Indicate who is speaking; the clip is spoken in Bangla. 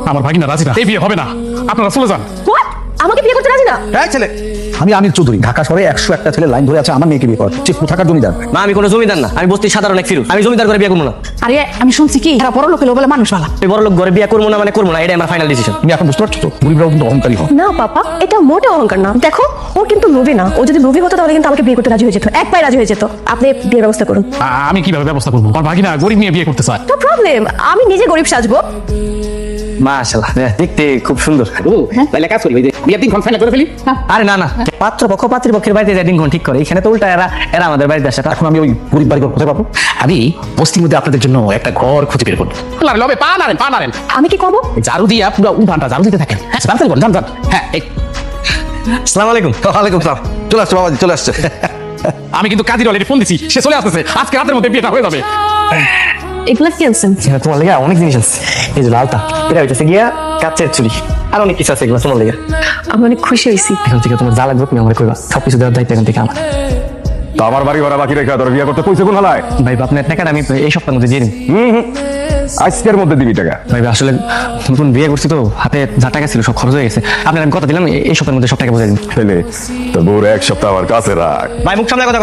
Speaker 1: আমার ভাগিনা রাজি না, এই বিয়ে হবে না, আপনারা চলে যান।
Speaker 2: What? আমাকে বিয়ে করতে রাজি না?
Speaker 3: এই ছেলে, আমি আমির চৌধুরী, ঢাকা শহরে 101টা ছেলে লাইন ধরে আছে আমার মেয়েকে বিয়ে করার। সে কোথাকার জমিদার?
Speaker 4: মা আমি কোনো জমিদার না, আমি বস্তির সাধারণ এক ফিরুজ। আমি জমিদার করে বিয়ে করবো না।
Speaker 2: আরে আমি শুনছি কি এরা বড় লোক হলো বলে মানুষ ভালো।
Speaker 4: আমি বড় লোক ঘরে বিয়ে করবো না মানে করবো না, এটাই আমার ফাইনাল ডিসিশন।
Speaker 3: তুমি এখন বুঝতে পারছো তো, গরিবরাও কিন্তু অহংকারী হয়।
Speaker 2: না পাপা, এটা মোটে অহংকার না। দেখো ও কিন্তু লোভী না, ও যদি লোভী হতো তাহলে কিন্তু আমাকে বিয়ে করতে রাজি হয়ে যেত, এক পায়ে রাজি হয়ে যেত। আপনি বিয়ের ব্যবস্থা করুন।
Speaker 1: আমি কিভাবে ব্যবস্থা করবো? আমার ভাগিনা গরিব নিয়ে বিয়ে করতে চায়।
Speaker 2: নো প্রবলেম, আমি নিজে গরিব সাজবো।
Speaker 4: মাশাআল্লাহ, দেখতে খুব সুন্দর।
Speaker 1: তাহলে কাজ করি, বিয়ের দিন ফাইনাল করে ফেলি।
Speaker 4: আরে না না, পাত্র পক্ষ পাত্রী পক্ষের বাড়িতে যায় দিনক্ষণ ঠিক করে, এখানে তো উল্টা এরা এরা আমাদের বাড়িতে আসে।
Speaker 3: এখন আমি ওই গরিব বাড়ি কোথায় পাবো?
Speaker 5: আমি বস্তির মধ্যে আপনাদের জন্য একটা ঘর খুঁজে বের করবো।
Speaker 1: লবে পা নাড়েন, পা নাড়েন।
Speaker 2: আমি কি করবো?
Speaker 5: ঝাড়ু দিয়ে পুরো উঠানটা ঝাড়ু দিতে থাকেন। হ্যাঁ, তাড়াতাড়ি করুন, যান যান। হ্যাঁ, এই
Speaker 4: আসসালামু আলাইকুম।
Speaker 3: ওয়ালাইকুম সালাম। চলে আসছে বাবাজি, চলে আসছে।
Speaker 1: আমি কিন্তু কাজী অলরেডি ফোন দিছি, সে চলে আসতেছে, আজকে রাতের মধ্যে বিয়েটা হয়ে যাবে।
Speaker 2: এগুলা কি আনছেন?
Speaker 4: এখানে তোমার লেগে অনেক জিনিস আছে। এই যে লালটা, এটা হইতেছে গিয়া কাচের চুড়ি, আর অনেক কিছু আছে এগুলো তোমার লেগে।
Speaker 2: আমি অনেক খুশি হয়েছি।
Speaker 4: এখন থেকে তোমার যা লাগবে তুমি আমার কইবা, সবকিছু দেওয়ার দায়িত্ব এখন থেকে আমার।
Speaker 6: তো আমার বাড়ি ভাড়া বাকি রেখে তোর বিয়ে করতে কইছে কোন হালায়?
Speaker 4: ভাই আপনার টাকাটা আমি এই সপ্তাহের মধ্যে দিয়ে দিন।
Speaker 6: আজকের মধ্যে দিবি টাকা।
Speaker 4: ভাই আসলে নতুন বিয়ে করছি তো, হাতে যা টাকা ছিল সব খরচ হয়ে গেছে। আপনার আমি কথা দিলাম এই সপ্তাহের মধ্যে সব টাকা বুঝাই দিন।
Speaker 6: ছেলে তোর বউর এক সপ্তাহ আমার কাছে রাখ।
Speaker 4: ভাই মুখ সামনে কথা